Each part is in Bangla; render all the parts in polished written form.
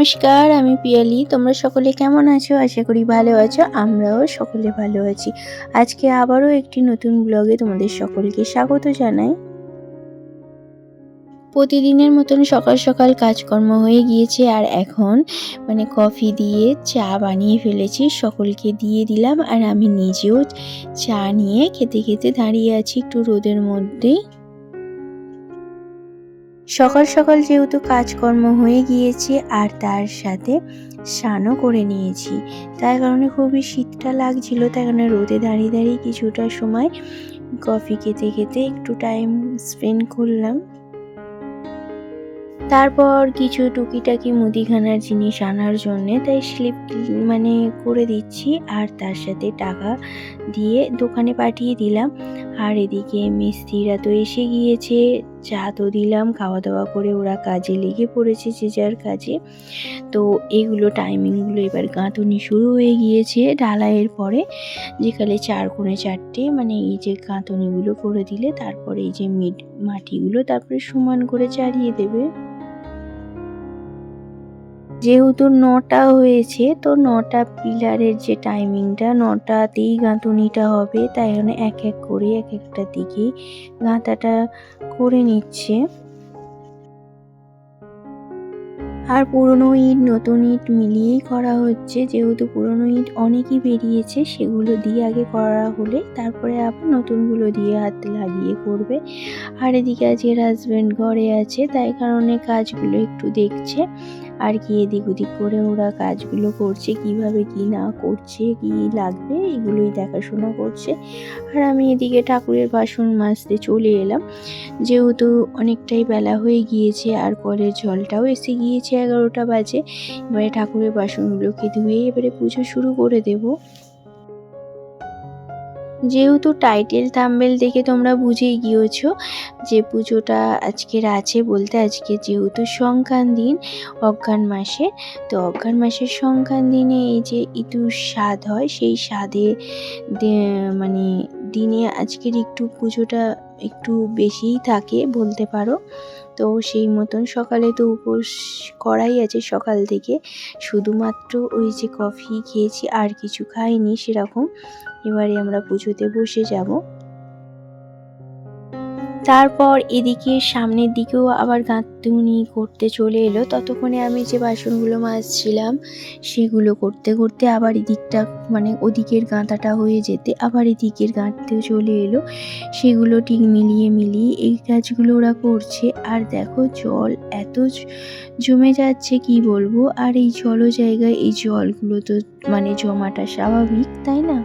নমস্কার, আমি পিয়ালি। তোমরা সকলে কেমন আছো? আশা করি ভালো আছো। আমরাও সকলে ভালো আছি। আজকে আবারও একটি নতুন ব্লগে তোমাদের সকলকে স্বাগত জানাই। প্রতিদিনের মতন সকাল সকাল কাজকর্ম হয়ে গিয়েছে, আর এখন কফি দিয়ে চা বানিয়ে ফেলেছি, সকলকে দিয়ে দিলাম। আর আমি নিজেও চা নিয়ে খেতে খেতে দাঁড়িয়ে আছি একটু রোদের মধ্যেই। সকাল সকাল যেহেতু কাজকর্ম হয়ে গিয়েছে আর তার সাথে স্নানও করে নিয়েছি, তার কারণে খুবই শীতটা লাগছিল। তাই কারণে রোদে দাঁড়িয়ে দাঁড়িয়ে কিছুটা সময় কফি খেতে খেতে একটু টাইম স্পেন্ড করলাম। তারপর কিছু টুকিটাকি মুদিখানার জিনিস আনার জন্যে তাই স্লিপ করে দিচ্ছি, আর তার সাথে টাকা দিয়ে দোকানে পাঠিয়ে দিলাম। আর এদিকে মিস্ত্রিরা তো এসে গিয়েছে, চা তো দিলাম, খাওয়া দাওয়া করে ওরা কাজে লেগে পড়েছে যে যার কাজে। তো এইগুলো টাইমিংগুলো এবার গাঁথুনি শুরু হয়ে গিয়েছে ঢালাইয়ের পরে, যেখানে 4 কোণে 4টে এই যে গাঁথুনিগুলো করে দিলে তারপরে এই যে মাটিগুলো তারপরে সমান করে চালিয়ে দেবে। যেহেতু 9টা হয়েছে, তো 9টা পিলারের যে টাইমিংটা 9টাতেই গাঁথুনিটা হবে, তাই জন্য এক এক করে এক একটা দিকেই গাঁথাটা করে নিচ্ছে। আর পুরনো ইট নতুন ইট মিলিয়েই করা হচ্ছে, যেহেতু পুরনো ইট অনেকই বেরিয়েছে, সেগুলো দিয়ে আগে করা হলে তারপরে আবার নতুনগুলো দিয়ে হাত লাগিয়ে করবে। আর এদিকে আজকের হাজব্যান্ড ঘরে আছে, তাই কারণে কাজগুলো একটু দেখছে আর কি, এদিক ওদিক করে ওরা কাজগুলো করছে, কিভাবে কি না করছে, কি লাগবে এগুলোই দেখাশোনা করছে। আর আমি এদিকে ঠাকুরের বাসন মাজতে চলে এলাম, যেহেতু অনেকটাই বেলা হয়ে গিয়েছে আর কলের জলটাও এসে গিয়েছে, 11টা বাজে। এবারে ঠাকুরের বাসনগুলোকে ধুয়ে এবারে পুজো শুরু করে দেব। যেহেতু টাইটেল থাম্বনেল দেখে তোমরা বুঝেই গিয়েছো যে পুজোটা আজকের আছে বলতে, আজকে যেহেতু সংক্রান্তি দিন অঘ্রাণ মাসে, তো অঘ্রাণ মাসের সংক্রান্তি দিনে এই যে ইতুর স্বাদ হয়, সেই স্বাদে দিনে আজকের একটু পুজোটা একটু বেশিই থাকে বলতে পারো। তো সেই মতন সকালে তো উপোস করাই আছে সকাল থেকে, শুধুমাত্র ওই যে কফি খেয়েছি আর কিছু খাইনি সেরকম। এবারে আমরা পুজোতে বসে যাব। তারপর এদিকে সামনের দিকেও আবার গাঁথুনি করতে চলে এলো। ততক্ষণে আমি যে বাসনগুলো মাজছিলাম সেগুলো করতে করতে আবার এদিকটা ওদিকের গাঁথাটা হয়ে যেতে আবার এদিকের গাঁথতেও চলে এলো। সেগুলো ঠিক মিলিয়ে মিলিয়ে এই কাজগুলো ওরা করছে। আর দেখো জল এত জমে যাচ্ছে কি বলবো। আর এই জায়গায় এই জলগুলো তো জমাটা স্বাভাবিক, তাই না?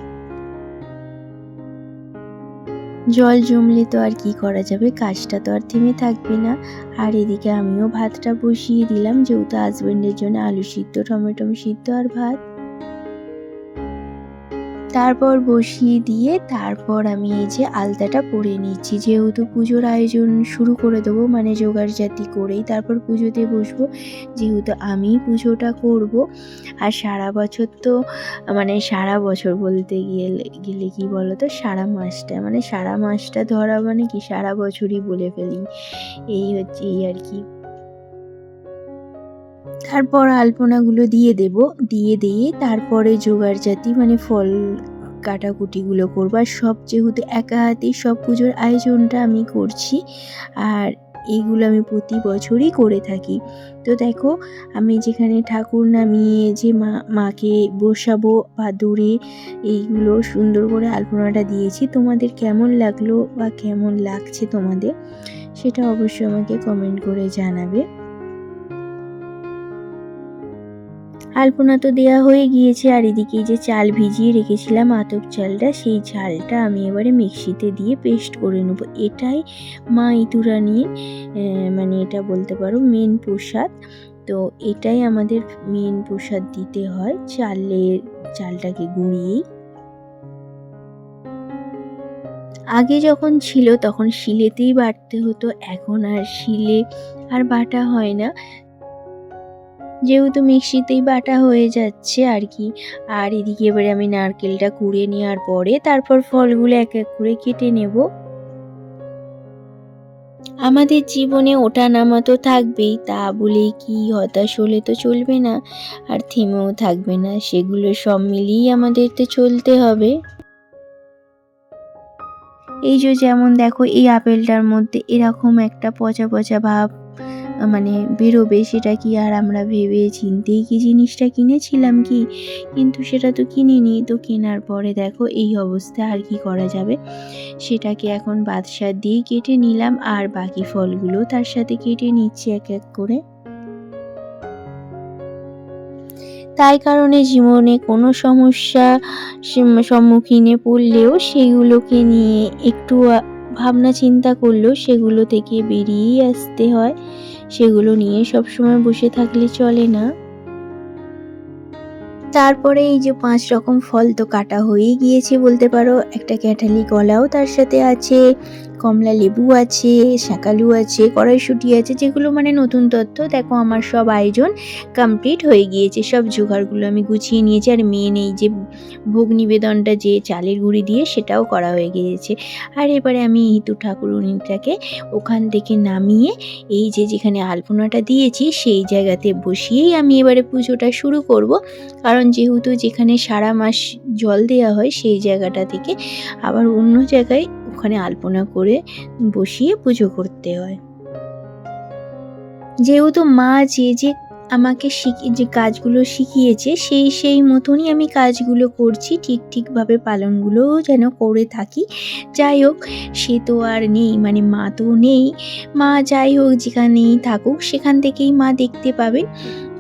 জল জমলে তো আর কি করা যাবে, কাজটা তো আর থেমে থাকবে না। আর এদিকে আমিও ভাতটা বসিয়ে দিলাম, যেহেতু হাজবেন্ডের জন্য আলু সিদ্ধ, টমেটো সিদ্ধ আর ভাত। তারপর বসিয়ে দিয়ে তারপর আমি এই যে আলতাটা পরে নিচ্ছি, যেহেতু পুজোর আয়োজন শুরু করে দেবো, জোগাড় জাতি করেই তারপর পুজোতে বসবো, যেহেতু আমি পুজোটা করব। আর সারা বছর তো সারা বছর বলতে গেলে কি বলতো, সারা মাসটা ধরা কি সারা বছরই বলে ফেলি, এই হচ্ছে এই আর কি। তারপর আলপনাগুলো দিয়ে দেব, দিয়ে তারপরে জোগাড় জাতি ফল কাটাকুটিগুলো করবো। আর সব যেহেতু একা হাতেই সব পুজোর আয়োজনটা আমি করছি, আর এইগুলো আমি প্রতি বছরই করে থাকি। তো দেখো আমি যেখানে ঠাকুর নামিয়ে যে মাকে বসাবো বা দূরে, এইগুলো সুন্দর করে আলপনাটা দিয়েছি। তোমাদের কেমন লাগলো বা কেমন লাগছে তোমাদের, সেটা অবশ্যই আমাকে কমেন্ট করে জানাবে। আলপনা তো দেওয়া হয়ে গিয়েছে, আর এদিকে যে চাল ভিজিয়ে রেখেছিলাম আতপ চালটা, সেই চালটা আমি এবারে মিক্সিতে দিয়ে পেস্ট করে নেবো। এটাই মা ইতুরানির এটা বলতে পারো মেন প্রসাদ। তো এটাই আমাদের মেন প্রসাদ দিতে হয়, চালটাকে গুঁড়িয়েই। আগে যখন ছিল তখন শিলেতেই বাটতে হতো, এখন আর শিলে আর বাটা হয় না, যেহেতু মিক্সিতেই বাটা হয়ে যাচ্ছে আর কি। আর এদিকে এবারে আমি নারকেলটা কুড়ে নেওয়ার পরে তারপর ফলগুলো এক এক করে কেটে নেব। আমাদের জীবনে ওঠানামা তো থাকবেই, তা বলে কি হতাশ হলে তো চলবে না, আর থেমেও থাকবে না, সেগুলো সব মিলিয়েই আমাদেরকে চলতে হবে। এই যে যেমন দেখো এই আপেলটার মধ্যে এরকম একটা পচা পচা ভাব মানে বেরোবে, সেটা কি আর আমরা ভেবে চিন্তেই কি জিনিসটা কিনেছিলাম কি? কিন্তু সেটা তো কিনিনি, তো কেনার পরে দেখো এই অবস্থা, আর কি করা যাবে। সেটাকে এখন বাদশা দিয়ে কেটে নিলাম, আর বাকি ফলগুলো তার সাথে কেটে নিচ্ছি এক এক করে। তাই কারণে জীবনে কোনো সমস্যা সম্মুখীনে পড়লেও সেগুলোকে নিয়ে একটু ভাবনা চিন্তা করলেও সেগুলো থেকে বেরিয়েই আসতে হয়, সেগুলো নিয়ে সবসময় বসে থাকলে চলে না। তারপরে এই যে 5 রকম ফল তো কাটা হয়েই গিয়েছে বলতে পারো। একটা ক্যাঁঠালি কলাও তার সাথে আছে, কমলা লেবু আছে, শাকালু আছে, কড়াইশুঁটি আছে, যেগুলো মানে নতুন তথ্য। দেখো আমার সব আয়োজন কমপ্লিট হয়ে গিয়েছে, সব জোগাড়গুলো আমি গুছিয়ে নিয়েছি। আর মেন এই যে ভোগ নিবেদনটা যে চালের গুঁড়ি দিয়ে, সেটাও করা হয়ে গিয়েছে। আর এবারে আমি ইতু ঠাকুরুনিটাকে ওখান থেকে নামিয়ে এই যে যেখানে আলপনাটা দিয়েছি সেই জায়গাতে বসিয়েই আমি এবারে পুজোটা শুরু করব। কারণ যেহেতু যেখানে সারা মাস জল দেওয়া হয় সেই জায়গাটা থেকে আবার অন্য জায়গায় ওখানে আলপনা করে বসিয়ে পুজো করতে হয়। যেহেতু মা যে আমাকে যে কাজগুলো শিখিয়েছে সেই মতনই আমি কাজগুলো করছি, ঠিকভাবে পালনগুলোও যেন করে থাকি। যাই হোক, সে তো আর নেই, মানে মা তো নেই। মা যাই হোক যেখানেই থাকুক সেখান থেকেই মা দেখতে পাবেন।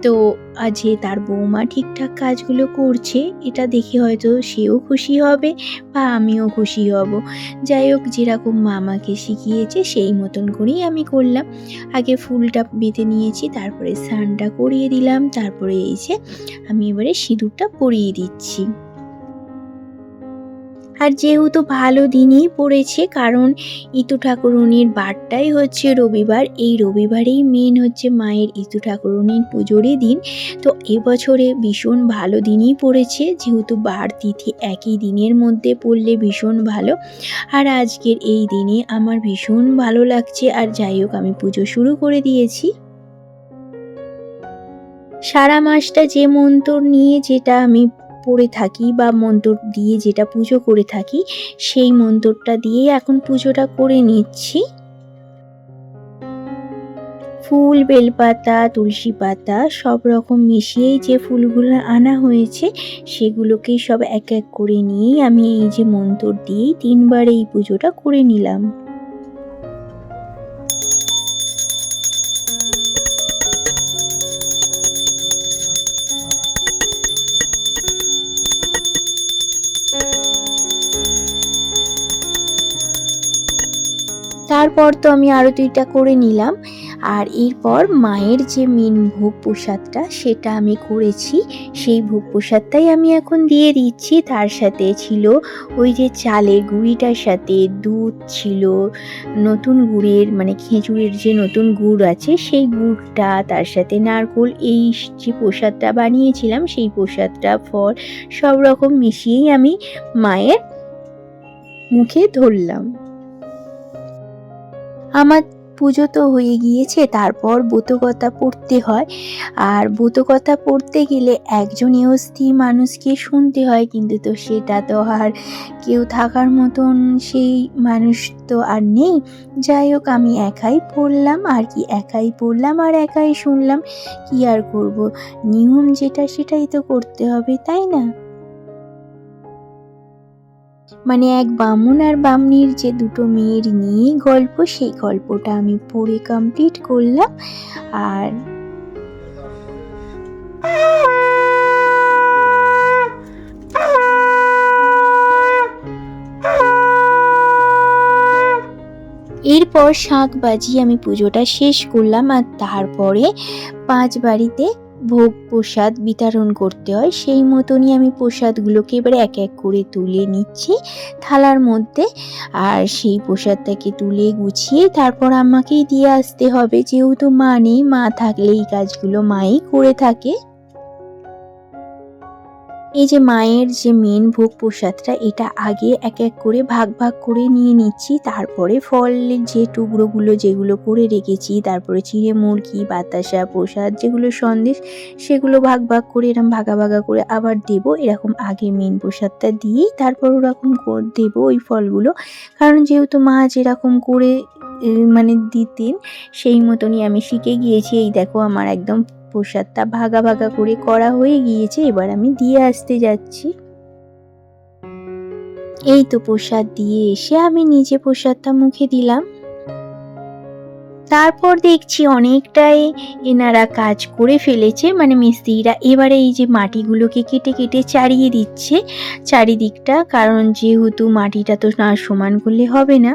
তো যে তার বৌমা ঠিকঠাক কাজগুলো করছে এটা দেখে হয়তো সেও খুশি হবে বা আমিও খুশি হব। যাই হোক, যেরকম মা আমাকে শিখিয়েছে সেই মতন করেই আমি করলাম। আগে ফুলটা বেঁধে নিয়েছি, তারপরে স্নানটা করিয়ে দিলাম, তারপরে এই যে আমি এবারে সিঁদুরটা পরিয়ে দিচ্ছি। আর যেহেতু ভালো দিনেই পড়েছে, কারণ ইতু ঠাকুরুনির বারটাই হচ্ছে রবিবার, এই রবিবারেই মেন হচ্ছে মায়ের ইতু ঠাকুরুনির পুজোরই দিন। তো এবছরে ভীষণ ভালো দিনই পড়েছে, যেহেতু বার তিথি একই দিনের মধ্যে পড়লে ভীষণ ভালো। আর আজকের এই দিনে আমার ভীষণ ভালো লাগছে। আর যাই হোক, আমি পুজো শুরু করে দিয়েছি। সারা মাসটা যে মন্ত্র নিয়ে যেটা আমি পড়ে থাকি বা মন্ত্র দিয়ে যেটা পুজো করে থাকি, সেই মন্ত্রটা দিয়ে এখন পুজোটা করে নিচ্ছি। ফুল, বেলপাতা, তুলসী পাতা সব রকম মিশিয়েই যে ফুলগুলো আনা হয়েছে সেগুলোকেই সব এক এক করে নিয়েই আমি এই যে মন্ত্র দিয়েই 3 বার এই পুজোটা করে নিলাম। তারপর তো আমি আরতিটা করে নিলাম। আর এরপর মায়ের যে মেন ভোগ প্রসাদটা সেটা আমি করেছি, সেই ভোগ প্রসাদটাই আমি এখন দিয়ে দিচ্ছি। তার সাথে ছিল ওই যে চালের গুঁড়িটার সাথে দুধ ছিল, নতুন গুড়ের মানে খেজুরের যে নতুন গুড় আছে সেই গুড়টা, তার সাথে নারকোল, এই যে প্রসাদটা বানিয়েছিলাম সেই প্রসাদটা, ফল সব রকম মিশিয়েই আমি মায়ের মুখে ধরলাম। আমার পুজো তো হয়ে গিয়েছে, তারপর ব্রতকথা পড়তে হয়। আর ব্রতকথা পড়তে গেলে একজনেও স্ত্রী মানুষকে শুনতে হয়, কিন্তু তো সেটা তো আর কেউ থাকার মতন সেই মানুষ তো আর নেই। যাই হোক, আমি একাই পড়লাম, আর কি একাই পড়লাম আর একাই শুনলাম। কি আর করব, নিয়ম যেটা সেটাই তো করতে হবে, তাই না? মানে এক বামুন আর বামনির যে দুটো মেয়ের নিয়েই গল্প, সেই গল্পটা আমি পড়ে কমপ্লিট করলাম। আর এরপর শাঁখ বাজিয়ে আমি পুজোটা শেষ করলাম। আর তারপরে 5 বাড়িতে ভোগ প্রসাদ বিতরণ করতে হয়, সেই মতনই আমি প্রসাদগুলোকে এবারে এক এক করে তুলে নিচ্ছি থালার মধ্যে। আর সেই প্রসাদটাকে তুলে গুছিয়ে তারপর আমাকেই দিয়ে আসতে হবে, যেহেতু মা নেই, মা থাকলে এই কাজগুলো মাই করে থাকে। এই যে মায়ের যে মেন ভোগ প্রসাদটা, এটা আগে এক এক করে ভাগ ভাগ করে নিয়ে নিচ্ছি। তারপরে ফলের যে টুকরোগুলো যেগুলো করে রেখেছি, তারপরে চিঁড়ে মুরগি, বাতাসা, প্রসাদ যেগুলো সন্দেশ, সেগুলো ভাগ ভাগ করে এরকম ভাগা ভাগা করে আবার দেবো। এরকম আগে মেন প্রসাদটা দিয়েই তারপর ওরকম দেবো ওই ফলগুলো। কারণ যেহেতু মা যেরকম করে মানে দিতেন, সেই মতনই আমি শিখে গিয়েছি। এই দেখো আমার একদম প্রসাদটা ভাগা ভাগা করে করা হয়ে গিয়েছে। এবার আমি দিয়ে আসতে যাচ্ছি। এই তো প্রসাদ দিয়ে এসে আমি নিজে প্রসাদটা মুখে দিলাম। তারপর দেখছি অনেকটাই এনারা কাজ করে ফেলেছে, মানে মিস্ত্রিরা। এবারে এই যে মাটিগুলোকে কেটে কেটে চারিয়ে দিচ্ছে চারিদিকটা, কারণ যেহেতু মাটিটা তো না সমান করলে হবে না।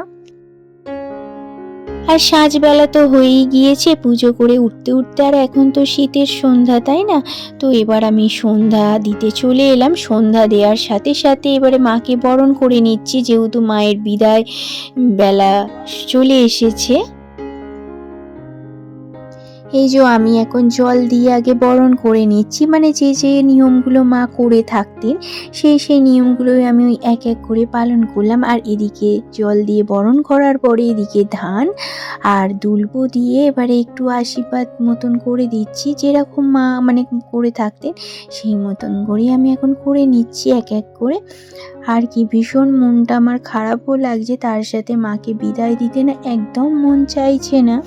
আর সাঁঝবেলা তো হয়েই গিয়েছে, পুজো করে উঠতে উঠতে, আর এখন তো শীতের সন্ধ্যা, তাই না? তো এবার আমি সন্ধ্যা দিতে চলে এলাম। সন্ধ্যা দেওয়ার সাথে সাথে এবারে মাকে বরণ করে নিচ্ছি, যেহেতু মায়ের বিদায় বেলা চলে এসেছে। এই যে আমি এখন জল দিয়ে আগে বরণ করে নিচ্ছি, মানে যে যে নিয়মগুলো মা করে থাকতেন সেই নিয়মগুলোই আমি ওই এক এক করে পালন করলাম। আর এদিকে জল দিয়ে বরণ করার পরে এদিকে ধান আর দুলবো দিয়ে এবারে একটু আশীর্বাদ মতন করে দিচ্ছি, যেরকম মা মানে করে থাকতেন সেই মতন করেই আমি এখন করে নিচ্ছি এক এক করে। আর কি ভীষণ মনটা আমার খারাপও লাগছে, তার সাথে মাকে বিদায় দিতে না একদম মন চাইছে না।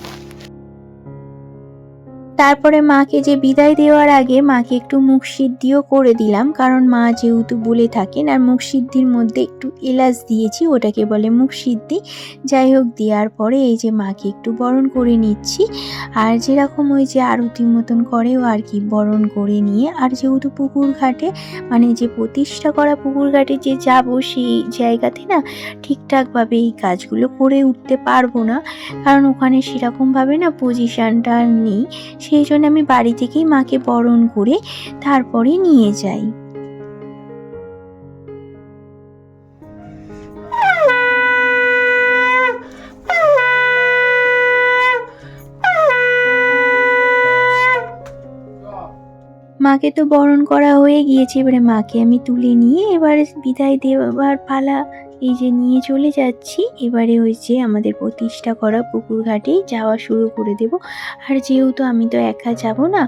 তারপরে মাকে যে বিদায় দেওয়ার আগে মাকে একটু মুখ সিদ্ধিও করে দিলাম, কারণ মা যেহেতু বলে থাকেন। আর মুখ সিদ্ধির মধ্যে একটু এলাচ দিয়েছি, ওটাকে বলে মুখ সিদ্ধি। যাই হোক, দেওয়ার পরে এই যে মাকে একটু বরণ করে নিচ্ছি। আর যেরকম ওই যে আরতি মতন করেও আর কি বরণ করে নিয়ে, আর যেহেতু পুকুর ঘাটে মানে যে প্রতিষ্ঠা করা পুকুর ঘাটে যে যাবো, সেই জায়গাতে না ঠিকঠাকভাবে এই কাজগুলো করে উঠতে পারবো না, কারণ ওখানে সেরকমভাবে না পজিশানটা নেই। সেই জন্য আমি বাড়ি থেকেই মাকে বরণ করে তারপরে নিয়ে যাই। মাকে তো বরণ করা হয়ে গিয়েছে, এবারে মাকে আমি তুলে নিয়ে এবারে বিদায় দেওয়ার পালা। এই যে নিয়ে চলে যাচ্ছি, এবারে হয়েছে আমাদের প্রতিষ্ঠা করা পুকুর ঘাটেই যাওয়া শুরু করে দেব। আর যেহেতু আমি তো একা যাব না,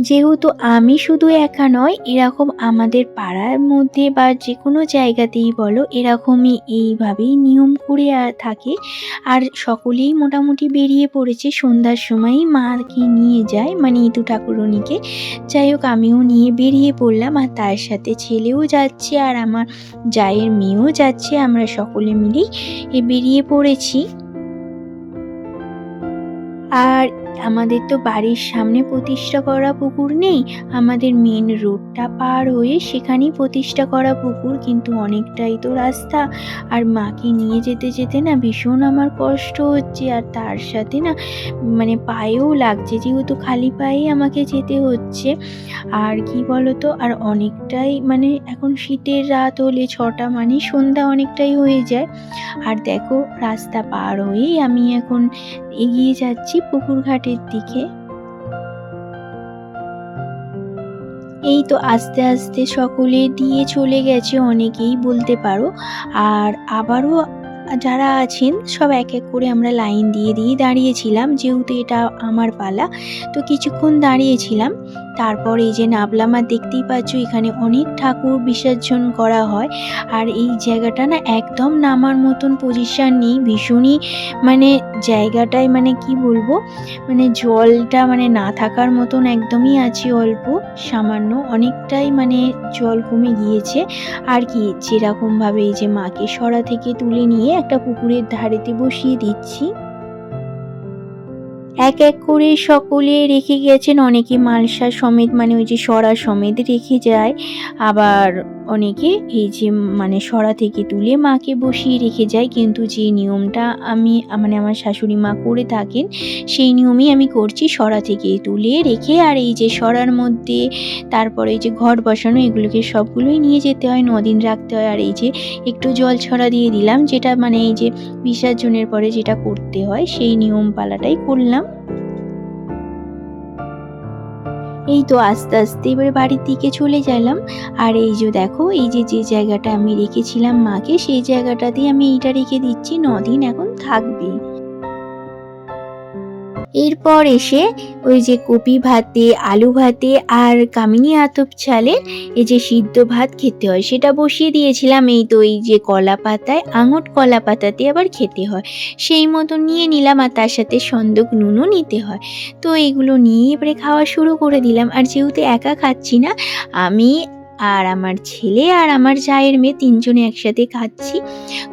যেহেতু আমি শুধু একা নয়, এরকম আমাদের পাড়ার মধ্যে বা যে কোনো জায়গাতেই বলো, এরকমই এইভাবেই নিয়ম করে থাকে। আর সকলেই মোটামুটি বেরিয়ে পড়েছে, সন্ধ্যার সময়ই মাকে নিয়ে যায়, মানে ইতু ঠাকুরনিকে। যাই হোক, আমিও নিয়ে বেরিয়ে পড়লাম, আর তার সাথে ছেলেও যাচ্ছে আর আমার জায়ের মেয়েও যাচ্ছে। আমরা সকলে মিলেই বেরিয়ে পড়েছি। আর আমাদের তো বাড়ির সামনে প্রতিষ্ঠা করা পুকুর নেই, আমাদের মেন রোডটা পার হয়ে সেখানেই প্রতিষ্ঠা করা পুকুর, কিন্তু অনেকটাই তো রাস্তা। আর মাকে নিয়ে যেতে যেতে না ভীষণ আমার কষ্ট হচ্ছে, আর তার সাথে না মানে পায়েও লাগছে, যেহেতু খালি পায়েই আমাকে যেতে হচ্ছে। আর কি বলতো, আর অনেকটাই মানে এখন শীতের রাত হলে 6টা মানে সন্ধ্যা অনেকটাই হয়ে যায়। আর দেখো, রাস্তা পার হয়েই আমি এখন এগিয়ে যাচ্ছি পুকুর ঘাটের দিকে। এই তো আস্তে আস্তে সকলে দিয়ে চলে গেছে, অনেকেই বলতে পারো। আর আবারও যারা আছেন সব এক এক করে আমরা লাইন দিয়ে দিয়ে দাঁড়িয়েছিলাম, যেহেতু এটা আমার পালা, তো কিছুক্ষণ দাঁড়িয়েছিলাম। তারপর এই যে নামলাম, আর দেখতেই পাচ্ছ এখানে অনেক ঠাকুর বিসর্জন করা হয়। আর এই জায়গাটা না একদম নামার মতন পজিশন নেই, ভীষণই মানে জায়গাটায় মানে কি বলবো, মানে জলটা মানে না থাকার মতন একদমই আছে, অল্প সামান্য, অনেকটাই মানে জল কমে গিয়েছে। আর কি যেরকমভাবে এই যে মাকে সরা থেকে তুলে নিয়ে একটা পুকুরের ধারেতে বসিয়ে দিচ্ছি। এক এক করে সকলে রেখে গেছেন, অনেকে মালসা সমেত মানে ওই যে সরা সমেত রেখে যায়, আবার অনেকে এই যে মানে সরা থেকে তুলে মাকে বসিয়ে রেখে যায়। কিন্তু যে নিয়মটা আমি মানে আমার শাশুড়ি মা করে থাকেন, সেই নিয়মই আমি করছি, সরা থেকে তুলে রেখে। আর এই যে সরার মধ্যে তারপরে এই যে ঘট বসানো, এগুলোকে সবগুলোই নিয়ে যেতে হয়, 9 দিন রাখতে হয়। আর এই যে একটু জল ছড়া দিয়ে দিলাম, যেটা মানে এই যে বিসর্জনের পরে যেটা করতে হয় সেই নিয়ম পালাটাই করলাম। এই তো আস্তে আস্তে এবারে বাড়ির দিকে চলে গেলাম। আর এই যে দেখো, এই যে যে জায়গাটা আমি রেখেছিলাম মাকে, সেই জায়গাটাতেই আমি এইটা রেখে দিচ্ছি, 9 দিন এখন থাকবে। এরপর এসে ওই যে কপি ভাতে, আলু ভাতে আর কামিনী আতপ চালের এই যে সিদ্ধ ভাত খেতে হয় সেটা বসিয়ে দিয়েছিলাম। এই তো এই যে কলা পাতায়, আঙট কলা পাতাতে আবার খেতে হয়, সেই মতো নিয়ে নিলাম। আর তার সাথে সন্দক নুনও নিতে হয়। তো এইগুলো নিয়ে এবারে খাওয়া শুরু করে দিলাম। আর যেহেতু একা খাচ্ছি না, আমি আর আমার ছেলে আর আমার জায়ের মেয়ে ৩ জনে একসাথে খাচ্ছি।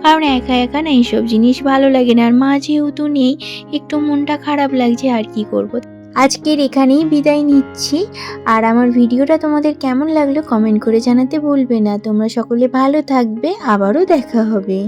কারণ একা একা না এইসব জিনিস ভালো লাগে না। আর মা যেহেতু নেই, একটু মনটা খারাপ লাগছে, আর কি করব। আজকের এখানেই বিদায় নিচ্ছি। আর আমার ভিডিওটা তোমাদের কেমন লাগলো কমেন্ট করে জানাতে ভুলবে না। তোমরা সকলে ভালো থাকবে, আবারও দেখা হবে।